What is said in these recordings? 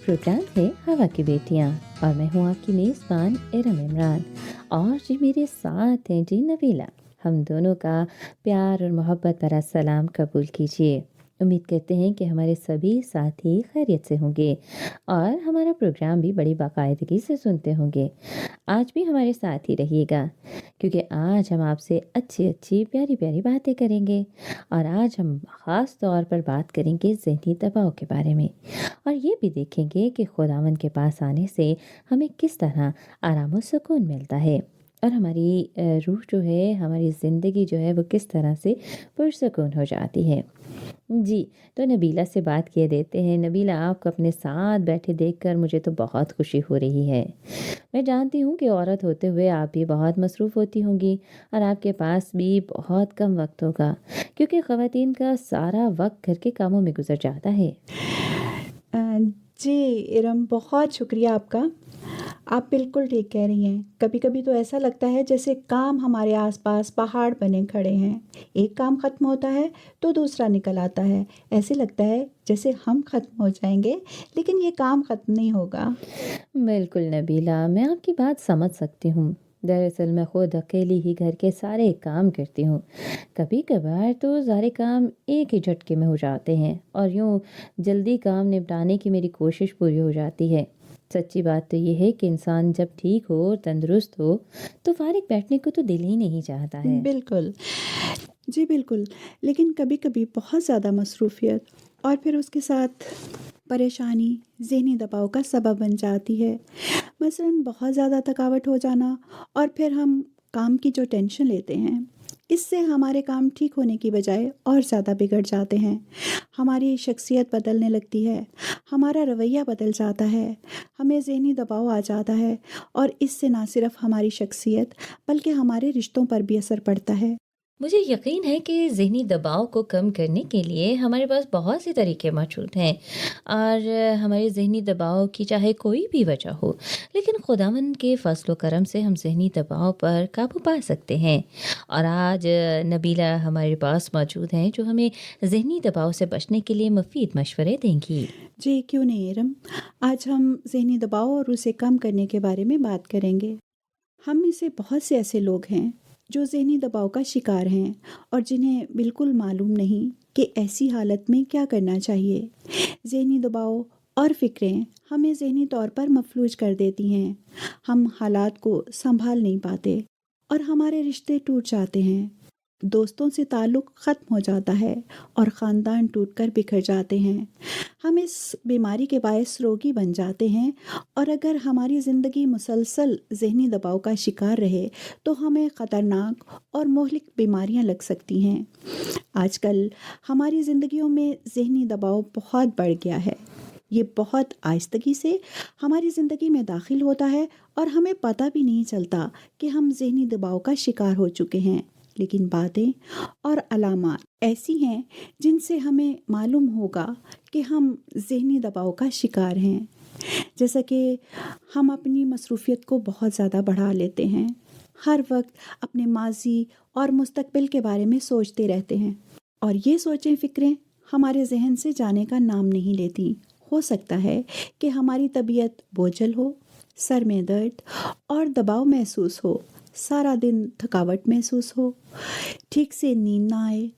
Programme है हवा की बेटियां और मैं हूं आपकी मेज़बान इरम इमरान। और जी मेरे साथ हैं जी नबीला। हम दोनों का प्यार और मोहब्बत भरा सलाम कबूल कीजिए। उम्मीद करते हैं कि हमारे सभी साथी खैरियत से होंगे और हमारा प्रोग्राम भी बड़ी बाकायदगी से सुनते होंगे। आज भी हमारे साथ ही रहिएगा क्योंकि आज हम आपसे अच्छी अच्छी प्यारी प्यारी बातें करेंगे। और आज हम ख़ास तौर पर बात करेंगे ज़हनी दबाव के बारे में और ये भी देखेंगे कि खुदावंद के पास आने से हमें किस तरह आराम और सुकून मिलता है और हमारी रूह जो है, हमारी ज़िंदगी जो है वो किस तरह से पुरसुकून हो जाती है। जी, तो नबीला से बात किए देते हैं। नबीला, आपको अपने साथ बैठे देखकर मुझे तो बहुत खुशी हो रही है। मैं जानती हूँ कि औरत होते हुए आप भी बहुत मसरूफ़ होती होंगी और आपके पास भी बहुत कम वक़्त होगा क्योंकि ख़वातीन का सारा वक़्त घर के कामों में गुज़र जाता है। अ, जी इरम, बहुत शुक्रिया आपका। आप बिल्कुल ठीक कह रही हैं। कभी-कभी तो ऐसा लगता है जैसे काम हमारे आसपास पहाड़ बने खड़े हैं। एक काम ख़त्म होता है तो दूसरा निकल आता है। ऐसे लगता है जैसे हम ख़त्म हो जाएंगे, लेकिन ये काम ख़त्म नहीं होगा। बिल्कुल नबीला, मैं आपकी बात समझ सकती हूँ। दरअसल मैं खुद अकेली ही घर के सारे काम करती हूँ। कभी कभार तो सारे काम एक ही झटके में हो जाते हैं और यूँ जल्दी काम निपटाने की मेरी कोशिश पूरी हो जाती है। सच्ची बात तो ये है कि इंसान जब ठीक हो, तंदुरुस्त हो, तो फारिग बैठने को तो दिल ही नहीं चाहता है। बिल्कुल। जी बिल्कुल। लेकिन कभी-कभी बहुत ज़्यादा मसरूफ़ियत और फिर उसके साथ परेशानी ज़हनी दबाव का सबब बन जाती है। मसलन बहुत ज़्यादा थकावट हो जाना और फिर हम काम की जो टेंशन लेते हैं, इससे हमारे काम ठीक होने की बजाय और ज़्यादा बिगड़ जाते हैं। हमारी शख्सियत बदलने लगती है, हमारा रवैया बदल जाता है, हमें ज़हनी दबाव आ जाता है और इससे ना सिर्फ हमारी शख्सियत बल्कि हमारे रिश्तों पर भी असर पड़ता है। मुझे यकीन है कि ज़हनी दबाव को कम करने के लिए हमारे पास बहुत से तरीके मौजूद हैं और हमारे ज़हनी दबाव की चाहे कोई भी वजह हो, लेकिन खुदावंद के फज़ल व करम से हम ज़हनी दबाव पर काबू पा सकते हैं। और आज नबीला हमारे पास मौजूद हैं जो हमें ज़हनी दबाव से बचने के लिए मुफीद मशवरे देंगी। जी, क्यों नहीं इरम। आज हम ज़हनी दबाव और उसे कम करने के बारे में बात करेंगे। हम में से बहुत से ऐसे लोग हैं जो ज़हनी दबाव का शिकार हैं और जिन्हें बिल्कुल मालूम नहीं कि ऐसी हालत में क्या करना चाहिए। ज़हनी दबाव और फ़िक्रें हमें ज़हनी तौर पर मफलूज कर देती हैं। हम हालात को संभाल नहीं पाते और हमारे रिश्ते टूट जाते हैं। दोस्तों से ताल्लुक़ ख़त्म हो जाता है और ख़ानदान टूटकर बिखर जाते हैं। हम इस बीमारी के बायस रोगी बन जाते हैं और अगर हमारी ज़िंदगी मुसलसल ज़हनी दबाव का शिकार रहे तो हमें ख़तरनाक और मुहलिक बीमारियां लग सकती हैं। आजकल हमारी ज़िंदगियों में ज़हनी दबाव बहुत बढ़ गया है। ये बहुत आहिस्तगी से हमारी ज़िंदगी में दाखिल होता है और हमें पता भी नहीं चलता कि हम ज़हनी दबाव का शिकार हो चुके हैं। लेकिन बातें और अलामात ऐसी हैं जिनसे हमें मालूम होगा कि हम ज़हनी दबाव का शिकार हैं। जैसा कि हम अपनी मसरूफ़ियत को बहुत ज़्यादा बढ़ा लेते हैं, हर वक्त अपने माजी और मुस्तकबिल के बारे में सोचते रहते हैं और ये सोचें फ़िक्रें हमारे जहन से जाने का नाम नहीं लेती। हो सकता है कि हमारी तबीयत बोझल हो, सर में दर्द और दबाव महसूस हो, सारा दिन थकावट महसूस हो, ठीक से नींद ना आए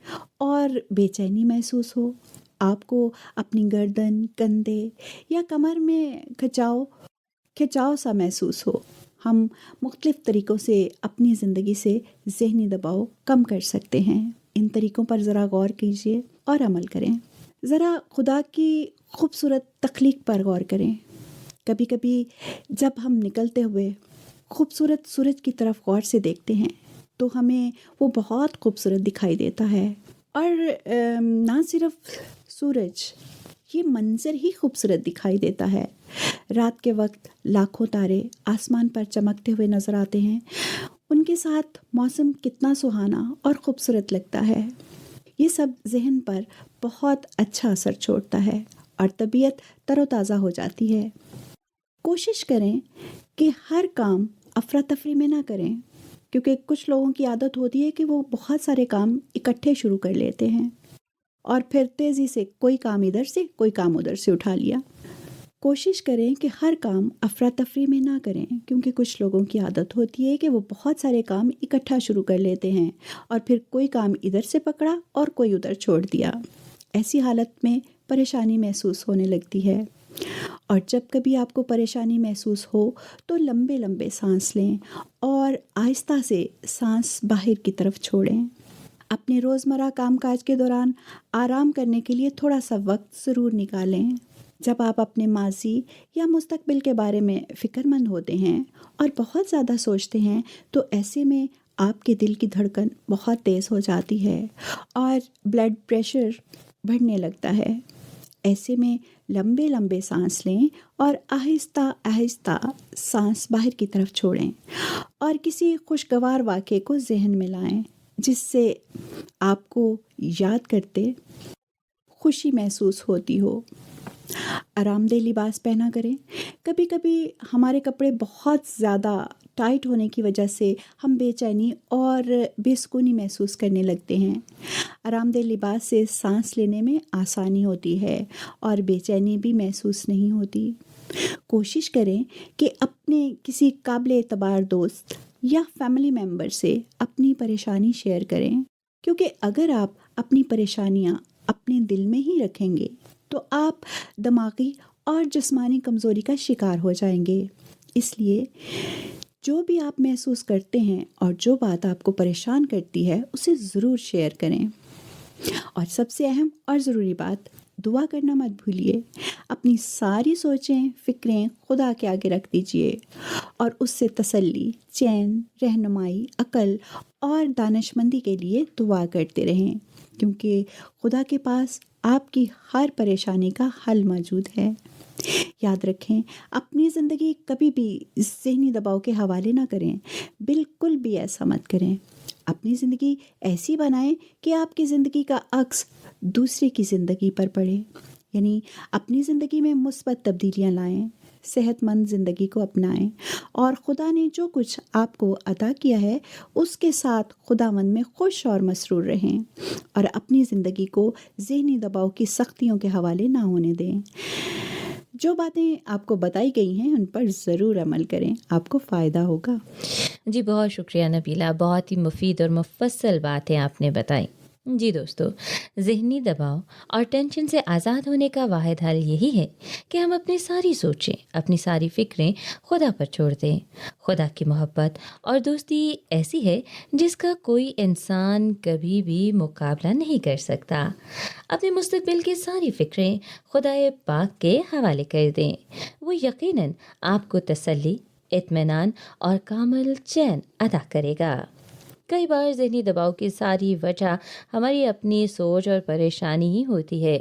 और बेचैनी महसूस हो। आपको अपनी गर्दन, कंधे या कमर में खिंचाव खिंचाव सा महसूस हो। हम मुख्तलिफ़ तरीक़ों से अपनी ज़िंदगी से ज़हनी दबाव कम कर सकते हैं। इन तरीक़ों पर ज़रा गौर कीजिए और अमल करें। ज़रा खुदा की खूबसूरत तख्लीक पर गौर करें। कभी कभी जब हम निकलते हुए खूबसूरत सूरज की तरफ गौर से देखते हैं तो हमें वो बहुत खूबसूरत दिखाई देता है। और ना सिर्फ सूरज, ये मंज़र ही खूबसूरत दिखाई देता है। रात के वक्त लाखों तारे आसमान पर चमकते हुए नज़र आते हैं। उनके साथ मौसम कितना सुहाना और ख़ूबसूरत लगता है। ये सब जहन पर बहुत अच्छा असर छोड़ता है और तबीयत तरोताज़ा हो जाती है। कोशिश करें कि हर काम अफरा तफरी में ना करें, क्योंकि कुछ लोगों की आदत होती है कि वो बहुत सारे काम इकट्ठे शुरू कर लेते हैं और फिर तेज़ी से कोई काम इधर से कोई काम उधर से उठा लिया। कोशिश करें कि हर काम अफरा तफरी में ना करें, क्योंकि कुछ लोगों की आदत होती है कि वो बहुत सारे काम इकट्ठा शुरू कर लेते हैं और फिर कोई काम इधर से पकड़ा और कोई उधर छोड़ दिया। ऐसी हालत में परेशानी महसूस होने लगती है। और जब कभी आपको परेशानी महसूस हो तो लंबे लंबे सांस लें और आहिस्ता से सांस बाहर की तरफ छोड़ें। अपने रोज़मर्रा कामकाज के दौरान आराम करने के लिए थोड़ा सा वक्त ज़रूर निकालें। जब आप अपने माजी या मुस्तकबिल के बारे में फ़िक्रमंद होते हैं और बहुत ज़्यादा सोचते हैं, तो ऐसे में आपके दिल की धड़कन बहुत तेज़ हो जाती है और ब्लड प्रेशर बढ़ने लगता है। ऐसे में लंबे लंबे सांस लें और आहिस्ता आहिस्ता सांस बाहर की तरफ छोड़ें और किसी खुशगवार वाक़े को ज़हन में लाएं जिससे आपको याद करते खुशी महसूस होती हो। आरामदेह लिबास पहना करें। कभी कभी हमारे कपड़े बहुत ज़्यादा टाइट होने की वजह से हम बेचैनी और बेसुकूनी महसूस करने लगते हैं। आरामदेह लिबास से सांस लेने में आसानी होती है और बेचैनी भी महसूस नहीं होती। कोशिश करें कि अपने किसी काबिल एतबार दोस्त या फैमिली मेम्बर से अपनी परेशानी शेयर करें, क्योंकि अगर आप अपनी परेशानियां अपने दिल में ही रखेंगे तो आप दिमागी और जिस्मानी कमज़ोरी का शिकार हो जाएंगे। इसलिए जो भी आप महसूस करते हैं और जो बात आपको परेशान करती है उसे ज़रूर शेयर करें। और सबसे अहम और ज़रूरी बात, दुआ करना मत भूलिए। अपनी सारी सोचें फ़िक्रें खुदा के आगे रख दीजिए और उससे तसल्ली, चैन, रहनुमाई, अक्ल और दानिशमंदी के लिए दुआ करते रहें, क्योंकि खुदा के पास आपकी हर परेशानी का हल मौजूद है। याद रखें, अपनी ज़िंदगी कभी भी ज़हनी दबाव के हवाले ना करें। बिल्कुल भी ऐसा मत करें। अपनी ज़िंदगी ऐसी बनाएं कि आपकी ज़िंदगी का अक्स दूसरे की ज़िंदगी पर पड़े। यानी अपनी ज़िंदगी में मुस्बत तब्दीलियां लाएं, सेहतमंद ज़िंदगी को अपनाएं और खुदा ने जो कुछ आपको अता किया है उसके साथ खुदावंद में खुश और मसरूर रहें और अपनी ज़िंदगी को ज़हनी दबाव की सख्तियों के हवाले ना होने दें। जो बातें आपको बताई गई हैं उन पर ज़रूर अमल करें, आपको फ़ायदा होगा। जी बहुत शुक्रिया नबीला, बहुत ही मुफीद और मुफस्सल बातें आपने बताई। जी दोस्तों, ज़हनी दबाव और टेंशन से आज़ाद होने का वाहिद हल यही है कि हम अपनी सारी सोचें, अपनी सारी फ़िक्रें खुदा पर छोड़ दें। खुदा की मोहब्बत और दोस्ती ऐसी है जिसका कोई इंसान कभी भी मुकाबला नहीं कर सकता। अपने मुस्तकबिल की सारी फ़िक्रें खुदाए पाक के हवाले कर दें। वो यकीनन आपको तसल्ली, इत्मीनान और कामिल चैन अता करेगा। कई बार ज़हनी दबाव की सारी वजह हमारी अपनी सोच और परेशानी ही होती है।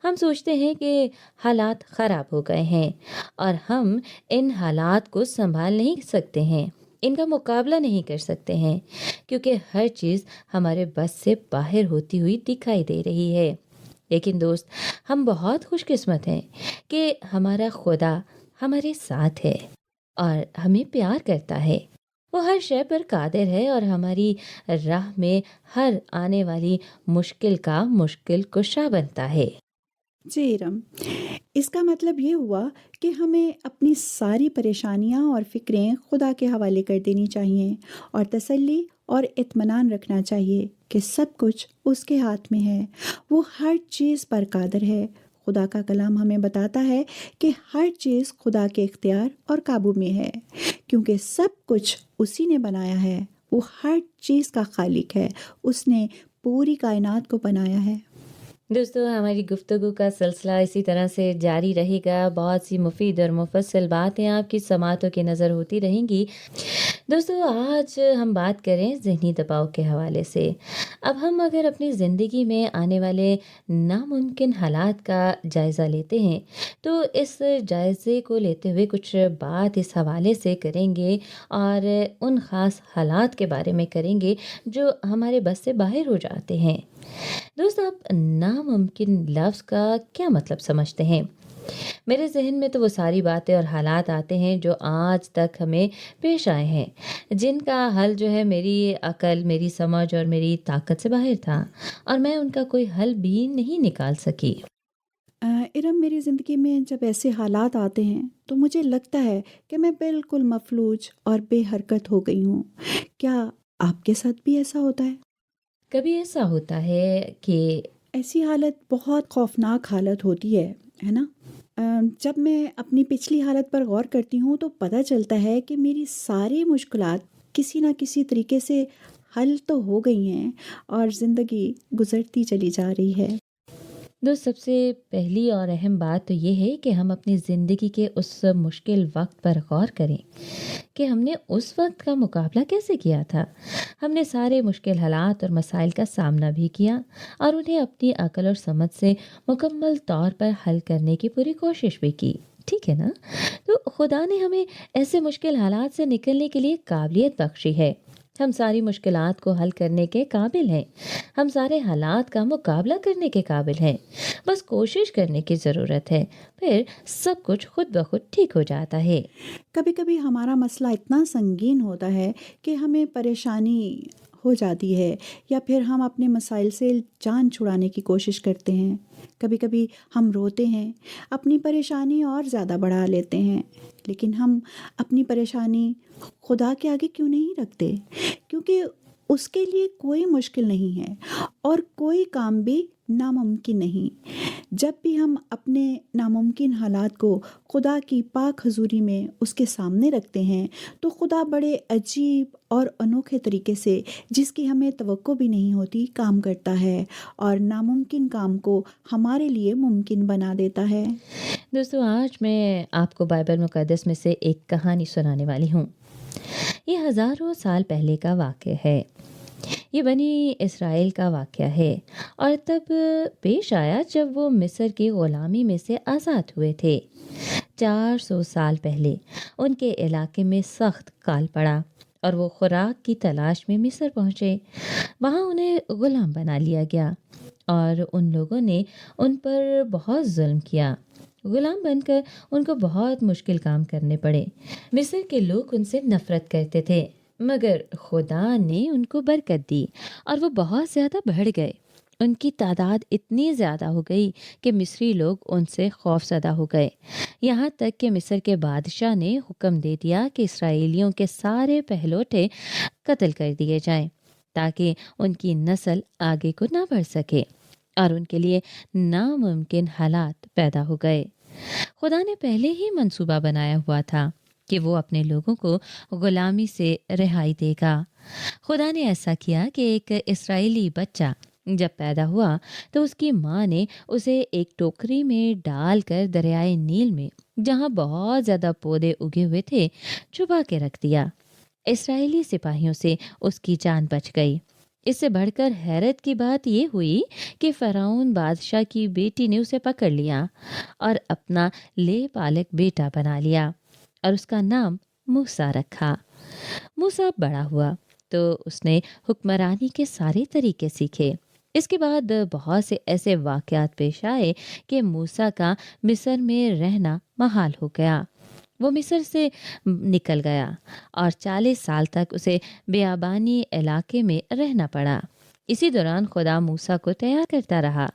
हम सोचते हैं कि हालात ख़राब हो गए हैं और हम इन हालात को संभाल नहीं सकते हैं, इनका मुकाबला नहीं कर सकते हैं, क्योंकि हर चीज़ हमारे बस से बाहर होती हुई दिखाई दे रही है। लेकिन दोस्त, हम बहुत खुशकिस्मत हैं कि हमारा खुदा हमारे साथ है और हमें प्यार करता है। वो हर शय पर कादिर है और हमारी राह में हर आने वाली मुश्किल का मुश्किल कुशा बनता है। जी इरम, इसका मतलब ये हुआ कि हमें अपनी सारी परेशानियां और फ़िक्रें खुदा के हवाले कर देनी चाहिए और तसल्ली और इत्मीनान रखना चाहिए कि सब कुछ उसके हाथ में है। वो हर चीज़ पर कादिर है। खुदा का कलाम हमें बताता है कि हर चीज़ खुदा के इख्तियार और काबू में है, क्योंकि सब कुछ उसी ने बनाया है। वो हर चीज़ का खालिक है। उसने पूरी कायनात को बनाया है। दोस्तों, हमारी गुफ्तगू का सिलसिला इसी तरह से जारी रहेगा। बहुत सी मुफीद और मुफस्सल बातें आपकी समातों की नज़र होती रहेंगी। दोस्तों, आज हम बात करें ज़हनी दबाव के हवाले से। अब हम अगर अपनी ज़िंदगी में आने वाले नामुमकिन हालात का जायज़ा लेते हैं, तो इस जायज़े को लेते हुए कुछ बात इस हवाले से करेंगे और उन ख़ास हालात के बारे में करेंगे जो हमारे बस से बाहर हो जाते हैं। दोस्त, आप नामुमकिन लफ्ज़ का क्या मतलब समझते हैं? मेरे ज़हन में तो वो सारी बातें और हालात आते हैं जो आज तक हमें पेश आए हैं, जिनका हल जो है मेरी अकल, मेरी समझ और मेरी ताकत से बाहर था और मैं उनका कोई हल भी नहीं निकाल सकी। इरम, मेरी ज़िंदगी में जब ऐसे हालात आते हैं तो मुझे लगता है कि मैं बिल्कुल मफलूज और बेहरकत हो गई हूँ। क्या आपके साथ भी ऐसा होता है? कभी ऐसा होता है कि ऐसी हालत बहुत खौफनाक हालत होती है ना? जब मैं अपनी पिछली हालत पर गौर करती हूँ तो पता चलता है कि मेरी सारी मुश्किलात किसी ना किसी तरीके से हल तो हो गई हैं और ज़िंदगी गुजरती चली जा रही है। दोस्त, सबसे पहली और अहम बात तो ये है कि हम अपनी ज़िंदगी के उस मुश्किल वक्त पर गौर करें कि हमने उस वक्त का मुकाबला कैसे किया था। हमने सारे मुश्किल हालात और मसाइल का सामना भी किया और उन्हें अपनी अकल और समझ से मुकम्मल तौर पर हल करने की पूरी कोशिश भी की। ठीक है ना? तो खुदा ने हमें ऐसे मुश्किल हालात से निकलने के लिए काबिलियत बख्शी है। हम सारी मुश्किलात को हल करने के काबिल हैं। हम सारे हालात का मुकाबला करने के काबिल हैं। बस कोशिश करने की ज़रूरत है। फिर सब कुछ खुद ब खुद ठीक हो जाता है। कभी कभी हमारा मसला इतना संगीन होता है कि हमें परेशानी हो जाती है या फिर हम अपने मसाइल से जान छुड़ाने की कोशिश करते हैं। कभी कभी हम रोते हैं, अपनी परेशानी और ज़्यादा बढ़ा लेते हैं, लेकिन हम अपनी परेशानी खुदा के आगे क्यों नहीं रखते? क्योंकि उसके लिए कोई मुश्किल नहीं है और कोई काम भी नामुमकिन नहीं। जब भी हम अपने नामुमकिन हालात को खुदा की पाक हजूरी में उसके सामने रखते हैं तो खुदा बड़े अजीब और अनोखे तरीके से, जिसकी हमें तवक्को भी नहीं होती, काम करता है और नामुमकिन काम को हमारे लिए मुमकिन बना देता है। दोस्तों, आज मैं आपको बाइबल मुक़द्दस में से एक कहानी सुनाने वाली हूँ। ये हज़ारों साल पहले का वाक़या है। ये बनी इस्राएल का वाक़या है और तब पेश आया जब वो मिस्र की ग़ुलामी में से आज़ाद हुए थे। 400 साल पहले उनके इलाके में सख्त काल पड़ा और वो खुराक की तलाश में मिस्र पहुँचे। वहाँ उन्हें ग़ुलाम बना लिया गया और उन लोगों ने उन पर बहुत जुल्म किया। गुलाम बनकर उनको बहुत मुश्किल काम करने पड़े। मिस्र के लोग उनसे नफरत करते थे, मगर खुदा ने उनको बरकत दी और वो बहुत ज़्यादा बढ़ गए। उनकी तादाद इतनी ज़्यादा हो गई कि मिस्री लोग उनसे खौफज़दा हो गए। यहाँ तक कि मिस्र के बादशाह ने हुक्म दे दिया कि इसराइलियों के सारे पहलौठे कत्ल कर दिए जाएं, ताकि उनकी नस्ल आगे को ना बढ़ सके और उनके लिए नामुमकिन हालात पैदा हो गए। खुदा ने पहले ही मंसूबा बनाया हुआ था कि वो अपने लोगों को गुलामी से रिहाई देगा। खुदा ने ऐसा किया कि एक इस्राएली बच्चा जब पैदा हुआ तो उसकी माँ ने उसे एक टोकरी में डालकर दरियाए नील में, जहाँ बहुत ज़्यादा पौधे उगे हुए थे, छुपा के रख दिया। इस्राएली सिपाहियों से उसकी जान बच गई। इससे बढ़कर हैरत की बात यह हुई कि फ़िरौन बादशाह की बेटी ने उसे पकड़ लिया और अपना ले पालक बेटा बना लिया और उसका नाम मूसा रखा। मूसा बड़ा हुआ तो उसने हुक्मरानी के सारे तरीके सीखे। इसके बाद बहुत से ऐसे वाक़यात पेश आए कि मूसा का मिस्र में रहना महाल हो गया। वो मिस्र से निकल गया और 40 साल तक उसे बियाबानी इलाके में रहना पड़ा। इसी दौरान खुदा मूसा को तैयार करता रहा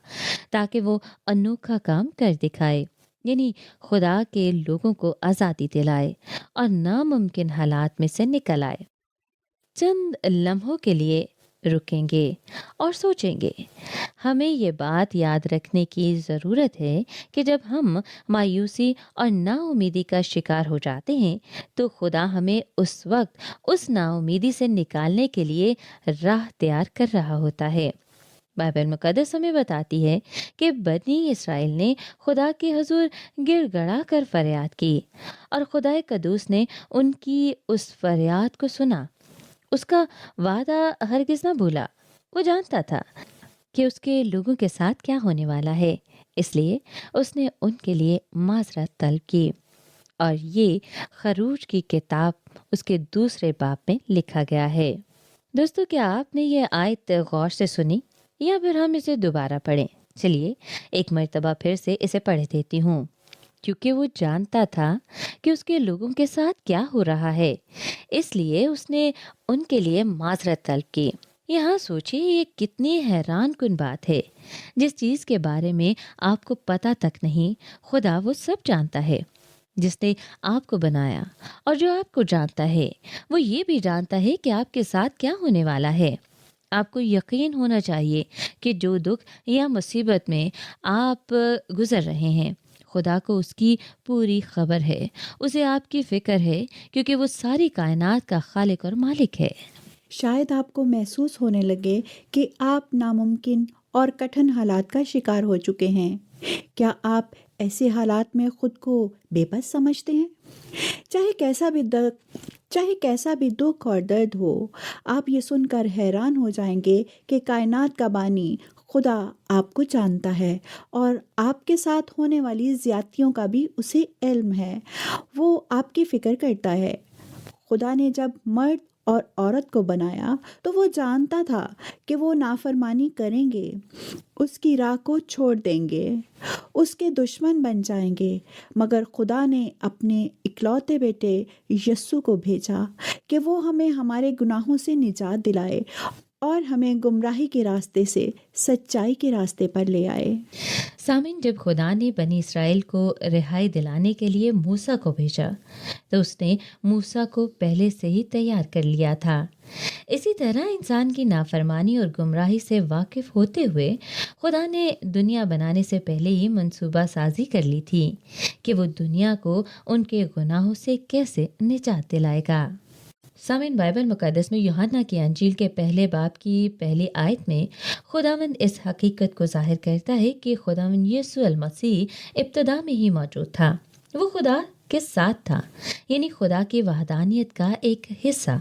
ताकि वो अनोखा काम कर दिखाए, यानी खुदा के लोगों को आज़ादी दिलाए और नामुमकिन हालात में से निकल आए। चंद लम्हों के लिए रुकेंगे और सोचेंगे। हमें ये बात याद रखने की ज़रूरत है कि जब हम मायूसी और नाउमीदी का शिकार हो जाते हैं तो खुदा हमें उस वक्त उस नाउमीदी से निकालने के लिए राह तैयार कर रहा होता है। बाइबल मुकद्दस हमें बताती है कि बनी इस्राएल ने खुदा के हुजूर गिड़गड़ा कर फरियाद की और खुदा कदूस ने उनकी उस फरियाद को सुना। उसका वादा हरगिज़ ना भूला। वो जानता था कि उसके लोगों के साथ क्या होने वाला है, इसलिए उसने उनके लिए माजरत तलब की। और ये खरूज की किताब उसके दूसरे बाब में लिखा गया है। दोस्तों, क्या आपने ये आयत गौर से सुनी या फिर हम इसे दोबारा पढ़ें? चलिए एक मर्तबा फिर से इसे पढ़ देती हूँ, क्योंकि वो जानता था कि उसके लोगों के साथ क्या हो रहा है, इसलिए उसने उनके लिए माजरत तलब की यहाँ सोचिए, ये कितनी हैरान कुन बात है। जिस चीज़ के बारे में आपको पता तक नहीं, खुदा वो सब जानता है। जिसने आपको बनाया और जो आपको जानता है, वो ये भी जानता है कि आपके साथ क्या होने वाला है। आपको यकीन होना चाहिए कि जो दुख या मुसीबत में आप गुजर रहे हैं, खुदा को उसकी पूरी खबर है। उसे आपकी फिक्र है, क्योंकि वो सारी कायनात का खालिक और मालिक है। शायद आपको महसूस होने लगे कि आप नामुमकिन और कठिन हालात का शिकार हो चुके हैं। क्या आप ऐसे हालात में खुद को बेबस समझते हैं? चाहे कैसा भी दुख और दर्द हो, आप ये सुनकर हैरान हो जाएंगे कि कायनात का बानी खुदा आपको जानता है और आपके साथ होने वाली ज्यादतियों का भी उसे इल्म है। वो आपकी फिक्र करता है। खुदा ने जब मर्द और औरत को बनाया तो वो जानता था कि वो नाफरमानी करेंगे, उसकी राह को छोड़ देंगे, उसके दुश्मन बन जाएंगे। मगर खुदा ने अपने इकलौते बेटे यस्सु को भेजा कि वो हमें हमारे गुनाहों से निजात दिलाए और हमें गुमराही के रास्ते से सच्चाई के रास्ते पर ले आए। सामिन, जब खुदा ने बनी इसराइल को रिहाई दिलाने के लिए मूसा को भेजा, तो उसने मूसा को पहले से ही तैयार कर लिया था। इसी तरह इंसान की नाफरमानी और गुमराही से वाकिफ होते हुए खुदा ने दुनिया बनाने से पहले ही मंसूबा साजी कर ली थी कि वो दुनिया को उनके गुनाहों से कैसे निजात दिलाएगा। सामीन, बाइबल मुकद्दस में यूहन्ना की अंजील के पहले बाब की पहली आयत में खुदावंद इस हकीकत को जाहिर करता है कि खुदावंद यीशु अल मसीह इब्तदा में ही मौजूद था। वो खुदा के साथ था, यानी खुदा की वहदानियत का एक हिस्सा।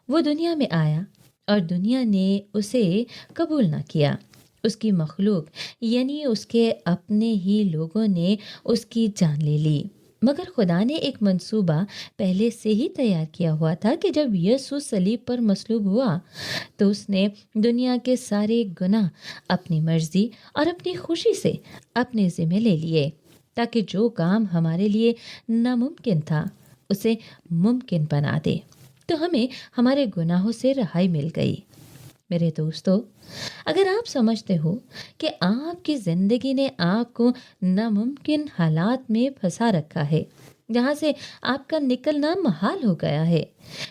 वो दुनिया में आया और दुनिया ने उसे कबूल ना किया। उसकी मखलूक यानी उसके अपने ही लोगों ने उसकी जान ले ली। मगर खुदा ने एक मंसूबा पहले से ही तैयार किया हुआ था कि जब यीशु सलीब पर मसलूब हुआ, तो उसने दुनिया के सारे गुनाह अपनी मर्जी और अपनी खुशी से अपने ज़िम्मे ले लिए, ताकि जो काम हमारे लिए नामुमकिन था उसे मुमकिन बना दे। तो हमें हमारे गुनाहों से रहाई मिल गई। मेरे दोस्तों, अगर आप समझते हो कि आपकी ज़िंदगी ने आपको नामुमकिन हालात में फंसा रखा है, जहाँ से आपका निकलना महाल हो गया है,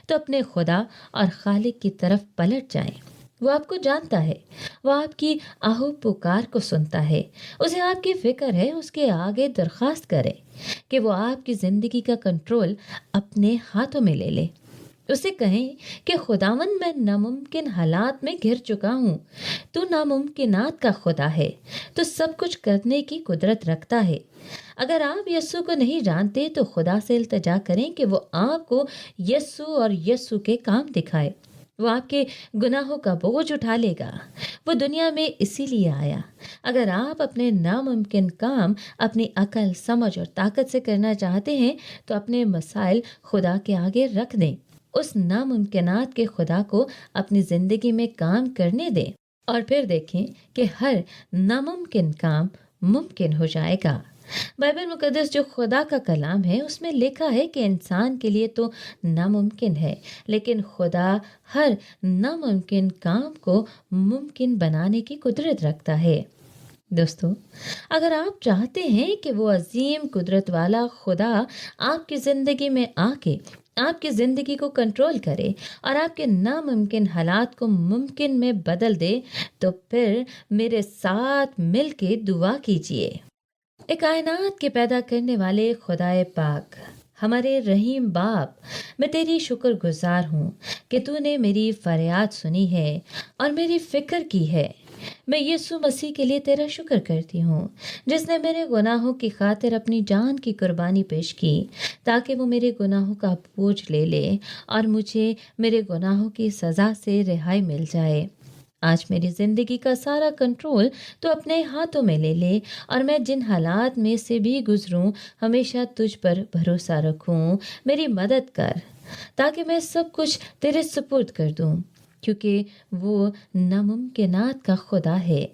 तो अपने खुदा और खालिक की तरफ पलट जाएं। वो आपको जानता है, वो आपकी आहू पुकार को सुनता है, उसे आपकी फिक्र है। उसके आगे दरख्वास्त करें कि वो आपकी ज़िंदगी का कंट्रोल अपने हाथों में ले ले। उसे कहें कि खुदावन, मैं नामुमकिन हालात में घिर चुका हूँ। तू नामुमकिनात का खुदा है, तो सब कुछ करने की कुदरत रखता है। अगर आप यस्सु को नहीं जानते तो खुदा से इल्तिजा करें कि वो आपको यस्सु और यस्सु के काम दिखाए। वो आपके गुनाहों का बोझ उठा लेगा। वो दुनिया में इसीलिए आया। अगर आप अपने नामुमकिन काम अपनी अकल, समझ और ताकत से करना चाहते हैं, तो अपने मसाइल खुदा के आगे रख दें। उस नामुमकिनात के खुदा को अपनी ज़िंदगी में काम करने दें और फिर देखें कि हर नामुमकिन काम मुमकिन हो जाएगा। बाइबल मुकद्दस जो खुदा का कलाम है, उसमें लिखा है कि इंसान के लिए तो नामुमकिन है, लेकिन खुदा हर नामुमकिन काम को मुमकिन बनाने की कुदरत रखता है। दोस्तों, अगर आप चाहते हैं कि वो अजीम कुदरत वाला खुदा आपकी ज़िंदगी में आके आपकी ज़िंदगी को कंट्रोल करे और आपके नामुमकिन हालात को मुमकिन में बदल दे, तो फिर मेरे साथ मिलके दुआ कीजिए। ए कायनात के पैदा करने वाले खुदाए पाक, हमारे रहीम बाप, मैं तेरी शुक्रगुजार हूँ कि तूने मेरी फरियाद सुनी है और मेरी फ़िक्र की है। मैं यीशु मसीह के लिए तेरा शुक्र करती हूँ, जिसने मेरे गुनाहों की खातिर अपनी जान की कुर्बानी पेश की, ताकि वो मेरे गुनाहों का बोझ ले ले और मुझे मेरे गुनाहों की सज़ा से रिहाई मिल जाए। आज मेरी ज़िंदगी का सारा कंट्रोल तो अपने हाथों में ले ले और मैं जिन हालात में से भी गुजरूं, हमेशा तुझ पर भरोसा रखूं। मेरी मदद कर ताकि मैं सब कुछ तेरे सुपुर्द कर दूं, क्योंकि वो नामुमकिनात का खुदा है।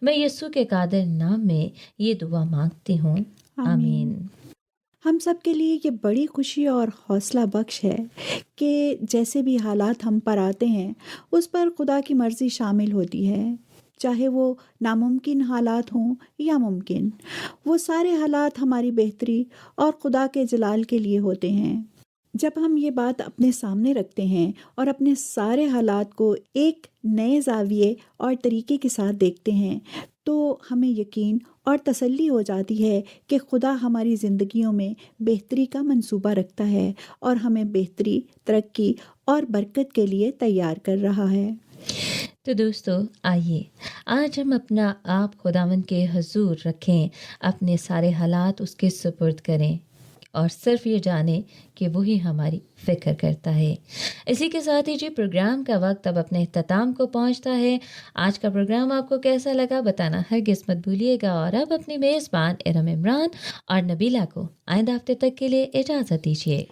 मैं यीशु के कादिर नाम में ये दुआ मांगती हूँ, आमीन। हम सब के लिए ये बड़ी खुशी और हौसला बख्श है कि जैसे भी हालात हम पर आते हैं उस पर खुदा की मर्ज़ी शामिल होती है। चाहे वो नामुमकिन हालात हों या मुमकिन, वो सारे हालात हमारी बेहतरी और खुदा के जलाल के लिए होते हैं। जब हम ये बात अपने सामने रखते हैं और अपने सारे हालात को एक नए ज़ाविये और तरीके के साथ देखते हैं, तो हमें यकीन और तसल्ली हो जाती है कि खुदा हमारी ज़िंदगियों में बेहतरी का मंसूबा रखता है और हमें बेहतरी, तरक्की और बरकत के लिए तैयार कर रहा है। तो दोस्तों, आइए आज हम अपना आप खुदावंद के हजूर रखें, अपने सारे हालात उसके सुपुर्द करें और सिर्फ ये जाने कि वही हमारी फ़िक्र करता है। इसी के साथ ही जी प्रोग्राम का वक्त अब अपने इख्तिताम को पहुंचता है। आज का प्रोग्राम आपको कैसा लगा बताना हरगिज़ मत भूलिएगा और अब अपनी मेज़बान इरम इमरान और नबीला को आइंदा हफ्ते तक के लिए इजाज़त दीजिए।